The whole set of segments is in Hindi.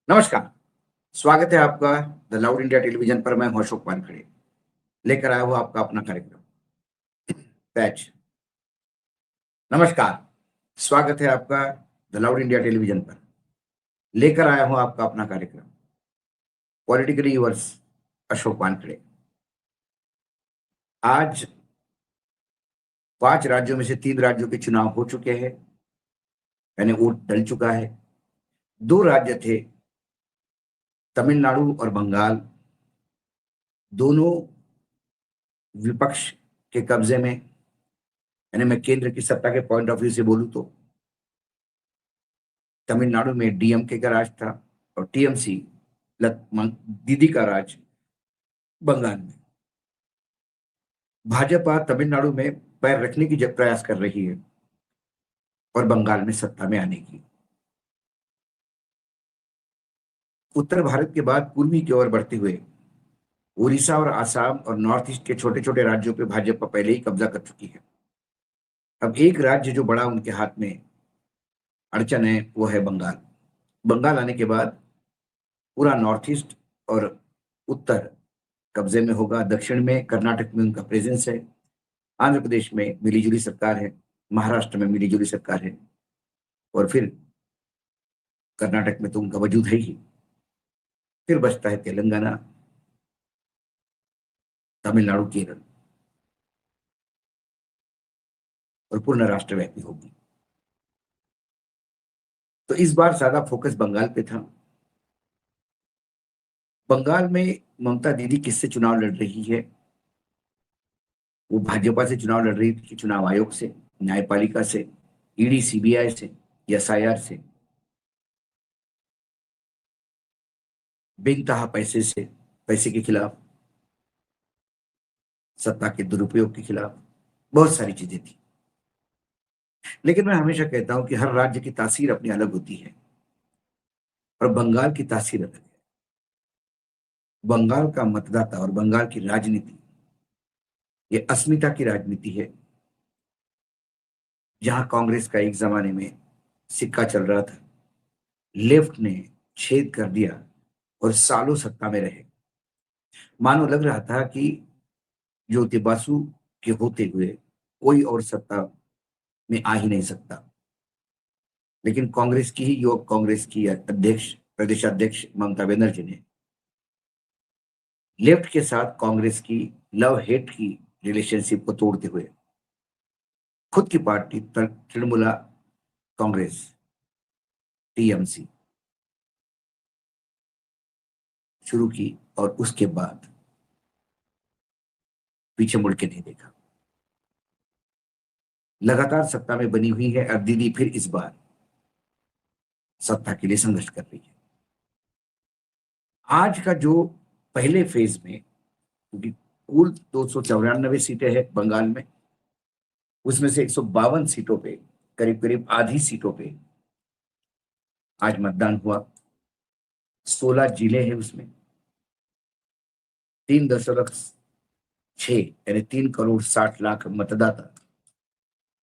नमस्कार, स्वागत है आपका द लाउड इंडिया टेलीविज़न पर। मैं हूं अशोक वानखेड़े, लेकर आया हूँ आपका अपना कार्यक्रम पैच। नमस्कार, स्वागत है आपका द लाउड इंडिया टेलीविज़न पर, लेकर आया हूँ आपका अपना कार्यक्रम पॉलिटिकली यूअर्स अशोक वानखेड़े। आज 5 राज्यों में से 3 राज्यों के चुनाव हो चुके हैं, यानी वोट डल चुका है। 2 राज्य थे, तमिलनाडु और बंगाल, दोनों विपक्ष के कब्जे में। यानी मैं केंद्र की सत्ता के पॉइंट ऑफ व्यू से बोलूं तो तमिलनाडु में डीएमके का राज था और टीएमसी दीदी का राज बंगाल में। भाजपा तमिलनाडु में पैर रखने की जब प्रयास कर रही है और बंगाल में सत्ता में आने की। उत्तर भारत के बाद पूर्वी की ओर बढ़ते हुए उड़ीसा और आसाम और नॉर्थ ईस्ट के छोटे छोटे राज्यों पर भाजपा पहले ही कब्जा कर चुकी है। अब एक राज्य जो बड़ा उनके हाथ में अड़चन है वो है बंगाल। बंगाल आने के बाद पूरा नॉर्थ ईस्ट और उत्तर कब्जे में होगा। दक्षिण में कर्नाटक में उनका प्रेजेंस है, आंध्र प्रदेश में मिलीजुली सरकार है, महाराष्ट्र में मिलीजुली सरकार है और फिर कर्नाटक में तो उनका वजूद है ही। फिर बचता है तेलंगाना, तमिलनाडु, केरल और पूर्ण राष्ट्रव्यापी होगी। तो इस बार ज्यादा फोकस बंगाल पे था। बंगाल में ममता दीदी किससे चुनाव लड़ रही है? वो भाजपा से चुनाव लड़ रही थी, चुनाव आयोग से, न्यायपालिका से, ईडी सीबीआई से, एसआईआर से, बेनतहा पैसे से, पैसे के खिलाफ, सत्ता के दुरुपयोग के खिलाफ बहुत सारी चीजें थी। लेकिन मैं हमेशा कहता हूं कि हर राज्य की तासीर अपनी अलग होती है और बंगाल की तासीर अलग है। बंगाल का मतदाता और बंगाल की राजनीति ये अस्मिता की राजनीति है। जहां कांग्रेस का एक जमाने में सिक्का चल रहा था, लेफ्ट ने छेद कर दिया और सालों सत्ता में रहे। मानो लग रहा था कि ज्योति बासु के होते हुए कोई और सत्ता में आ ही नहीं सकता। लेकिन कांग्रेस की ही युवक कांग्रेस की अध्यक्ष, प्रदेश अध्यक्ष ममता बनर्जी ने लेफ्ट के साथ कांग्रेस की लव हेट की रिलेशनशिप को तोड़ते हुए खुद की पार्टी तृणमूला कांग्रेस, टीएमसी शुरू की और उसके बाद पीछे मुड़ के नहीं देखा। लगातार सत्ता में बनी हुई है। अब दीदी फिर इस बार सत्ता के लिए संघर्ष कर रही है। आज का जो पहले फेज में, क्योंकि कुल 294 सीटें हैं बंगाल में, उसमें से 152 सीटों पे, करीब करीब आधी सीटों पे आज मतदान हुआ। 16 जिले हैं उसमें। 3.6 यानी 3,60,00,000 मतदाता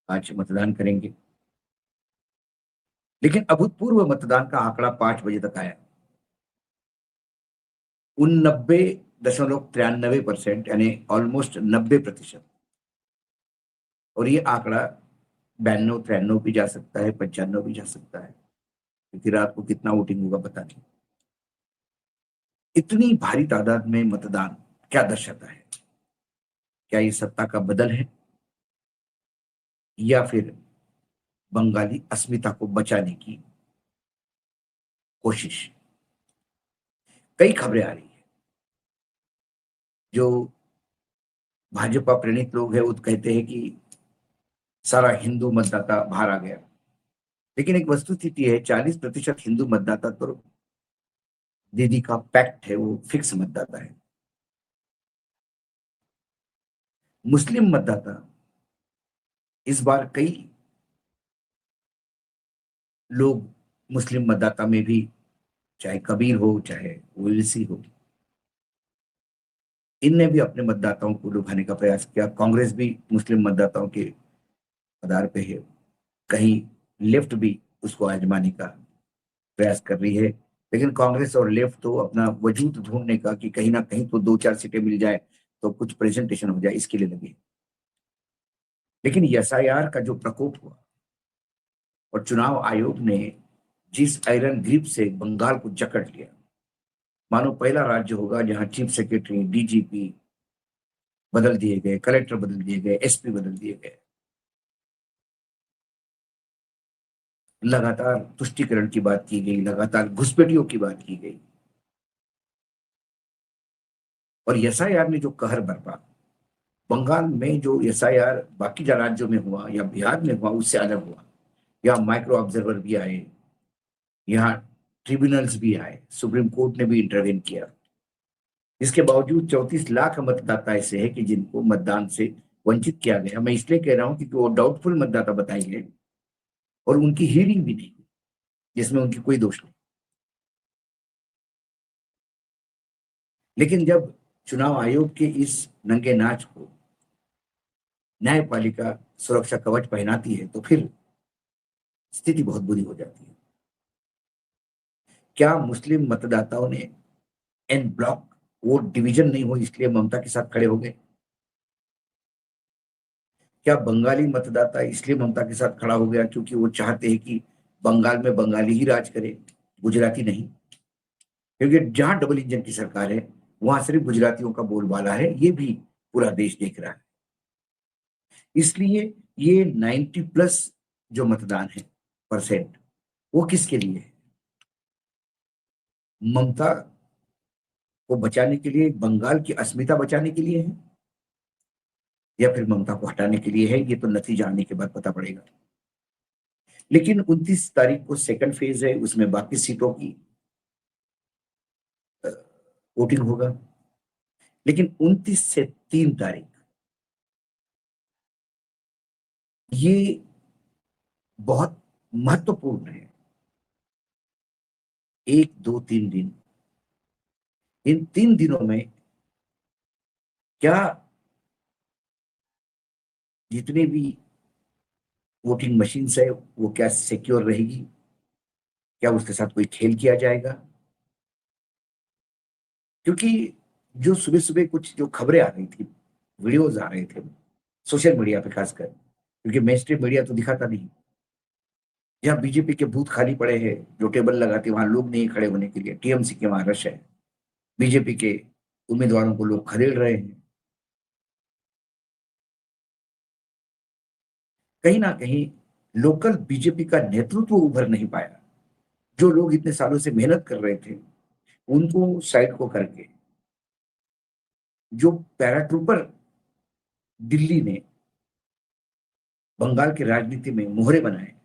आज मतदान करेंगे। लेकिन अभूतपूर्व मतदान का आंकड़ा 5 बजे तक आया। 89.93% यानी ऑलमोस्ट 90%। और ये आंकड़ा 92-93 भी जा सकता है, 95 भी जा सकता है, क्योंकि रात को कितना वोटिंग होगा पता नहीं। इतनी भारी तादाद में मतदान क्या दर्शाता है? क्या ये सत्ता का बदल है या फिर बंगाली अस्मिता को बचाने की कोशिश? कई खबरें आ रही है। जो भाजपा प्रेरित लोग हैं वो कहते हैं कि सारा हिंदू मतदाता बाहर आ गया। लेकिन एक वस्तुस्थिति है, 40% हिंदू मतदाता तो दीदी का पैक्ट है, वो फिक्स मतदाता है। मुस्लिम मतदाता इस बार कई लोग मुस्लिम मतदाता में भी, चाहे कबीर हो चाहे ओवैसी हो, इनने भी अपने मतदाताओं को लुभाने का प्रयास किया। कांग्रेस भी मुस्लिम मतदाताओं के आधार पे है, कहीं लेफ्ट भी उसको आजमाने का प्रयास कर रही है। लेकिन कांग्रेस और लेफ्ट तो अपना वजूद ढूंढने का कि कहीं ना कहीं तो 2-4 सीटें मिल जाए तो कुछ प्रेजेंटेशन हो जाए, इसके लिए लगे। लेकिन एसआईआर का जो प्रकोप हुआ और चुनाव आयोग ने जिस आयरन ग्रिप से बंगाल को जकड़ लिया, मानो पहला राज्य होगा जहां चीफ सेक्रेटरी, डीजीपी बदल दिए गए, कलेक्टर बदल दिए गए, एसपी बदल दिए गए, लगातार तुष्टीकरण की बात की गई, लगातार घुसपैठियों की बात की गई, और एसआईआर ने जो कहर बरपा, बंगाल में जो एसआईआर बाकी राज्यों में हुआ या बिहार में हुआ उससे अलग हुआ। यहाँ माइक्रो ऑब्जर्वर भी आए, यहाँ ट्रिब्यूनल्स भी आए, सुप्रीम कोर्ट ने भी इंटरवेन किया। इसके बावजूद 34 लाख मतदाता ऐसे हैं कि जिनको मतदान से वंचित किया गया। मैं इसलिए कह रहा हूं कि वो डाउटफुल मतदाता बताए गए और उनकी हियरिंग भी नहीं, जिसमें उनकी कोई दोष नहीं। लेकिन जब चुनाव आयोग के इस नंगे नाच को न्यायपालिका सुरक्षा कवच पहनाती है तो फिर स्थिति बहुत बुरी हो जाती है। क्या मुस्लिम मतदाताओं ने एन ब्लॉक वोट डिवीजन नहीं हो इसलिए ममता के साथ खड़े हो गए? क्या बंगाली मतदाता इसलिए ममता के साथ खड़ा हो गया क्योंकि वो चाहते हैं कि बंगाल में बंगाली ही राज करे, गुजराती नहीं? क्योंकि जहां डबल इंजन की सरकार है वहां सिर्फ गुजरातियों का बोलबाला है, ये भी पूरा देश देख रहा है। इसलिए ये 90+ जो मतदान है परसेंट, वो किसके लिए है? ममता को बचाने के लिए, बंगाल की अस्मिता बचाने के लिए है, या फिर ममता को हटाने के लिए है? ये तो नतीजा आने के बाद पता पड़ेगा। लेकिन 29 तारीख को सेकंड फेज है, उसमें बाकी सीटों की वोटिंग होगा। लेकिन 29 से 3 तारीख ये बहुत महत्वपूर्ण है। 1, 2, 3 दिन, इन 3 दिनों में क्या जितने भी वोटिंग मशीन है वो क्या सिक्योर रहेगी? क्या उसके साथ कोई खेल किया जाएगा? क्योंकि जो सुबह सुबह कुछ जो खबरें आ रही थी, वीडियोज आ रहे थे सोशल मीडिया पे खासकर, क्योंकि मेन स्ट्रीम मीडिया तो दिखाता नहीं, जहाँ बीजेपी के बूथ खाली पड़े हैं, जो टेबल लगाते वहां लोग नहीं खड़े होने के लिए, टीएमसी के वहां रश है, बीजेपी के उम्मीदवारों को लोग खदेड़ रहे हैं। कहीं ना कहीं लोकल बीजेपी का नेतृत्व उभर नहीं पाया। जो लोग इतने सालों से मेहनत कर रहे थे उनको साइड को करके जो पैराट्रूपर दिल्ली ने बंगाल की राजनीति में मोहरे बनाए,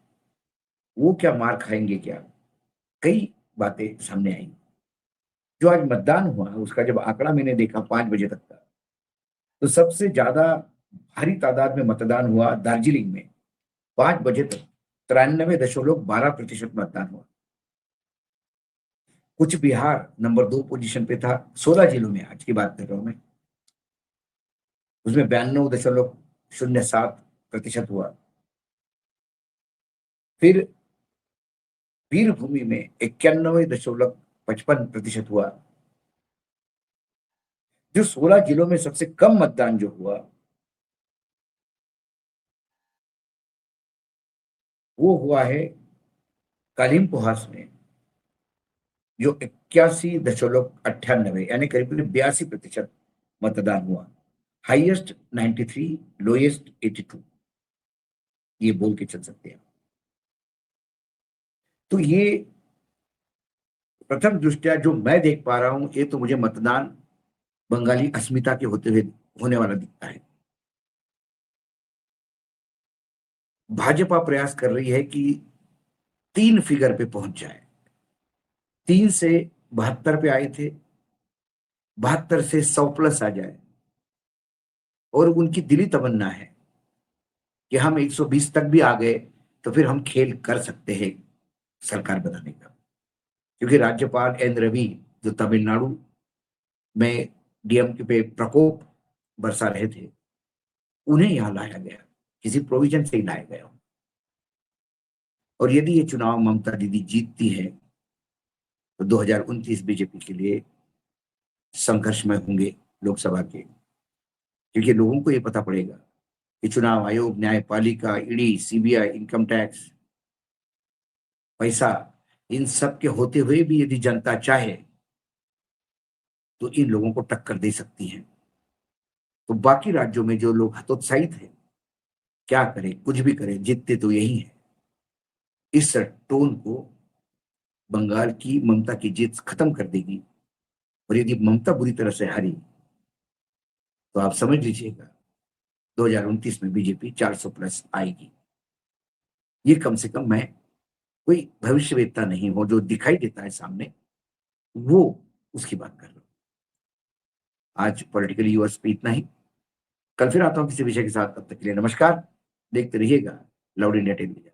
वो क्या मार खाएंगे क्या? कई बातें सामने आई। जो आज मतदान हुआ उसका जब आंकड़ा मैंने देखा 5 बजे तक का, तो सबसे ज्यादा भारी तादाद में मतदान हुआ दार्जिलिंग में। 5 बजे तक 93.12% मतदान हुआ। कुछ बिहार नंबर 2 पोजीशन पे था, 16 जिलों में आज की बात कर रहा हूं मैं, उसमें 92.07% हुआ। फिर वीरभूमि में 91.55% हुआ। जो 16 जिलों में सबसे कम मतदान जो हुआ वो हुआ है कालिम पोहास में, जो 81.98 यानी करीब करीब 82% मतदान हुआ। हाईएस्ट 93, लोएस्ट 82, ये बोल के चल सकते हैं। तो ये प्रथम दृष्टया जो मैं देख पा रहा हूं, ये तो मुझे मतदान बंगाली अस्मिता के होते हुए होने वाला दिखता है। भाजपा प्रयास कर रही है कि 3 फिगर पे पहुंच जाए। 3 से 72 पे आए थे, 72 से 100+ आ जाए, और उनकी दिली तमन्ना है कि हम 120 तक भी आ गए तो फिर हम खेल कर सकते हैं सरकार बनाने का। क्योंकि राज्यपाल एन रवि जो तमिलनाडु में डीएमके पे प्रकोप बरसा रहे थे, उन्हें यहां लाया गया, किसी प्रोविजन से ही लाया गया। और यदि ये चुनाव ममता दीदी जीतती है तो 2029 बीजेपी के लिए संघर्षमय होंगे लोकसभा के, क्योंकि लोगों को ये पता पड़ेगा कि चुनाव आयोग, न्यायपालिका, ईडी, सीबीआई, इनकम टैक्स, पैसा, इन सब के होते हुए भी यदि जनता चाहे तो इन लोगों को टक्कर दे सकती है। तो बाकी राज्यों में जो लोग हतोत्साहित हैं, क्या करें, कुछ भी करें, जीतते तो यही है। इस टोन को बंगाल की ममता की जीत खत्म कर देगी। और यदि ममता बुरी तरह से हारी तो आप समझ लीजिएगा 2029 में बीजेपी 400 प्लस आएगी। ये कम से कम, मैं कोई भविष्यवेत्ता नहीं हूं, जो दिखाई देता है सामने वो उसकी बात कर रहा हूं। आज पॉलिटिकल यूएस पे इतना ही। कल फिर आता हूं किसी विषय के साथ। तब तक के लिए नमस्कार। देखते रहिएगा लाउड इंडिया टेलीविजन।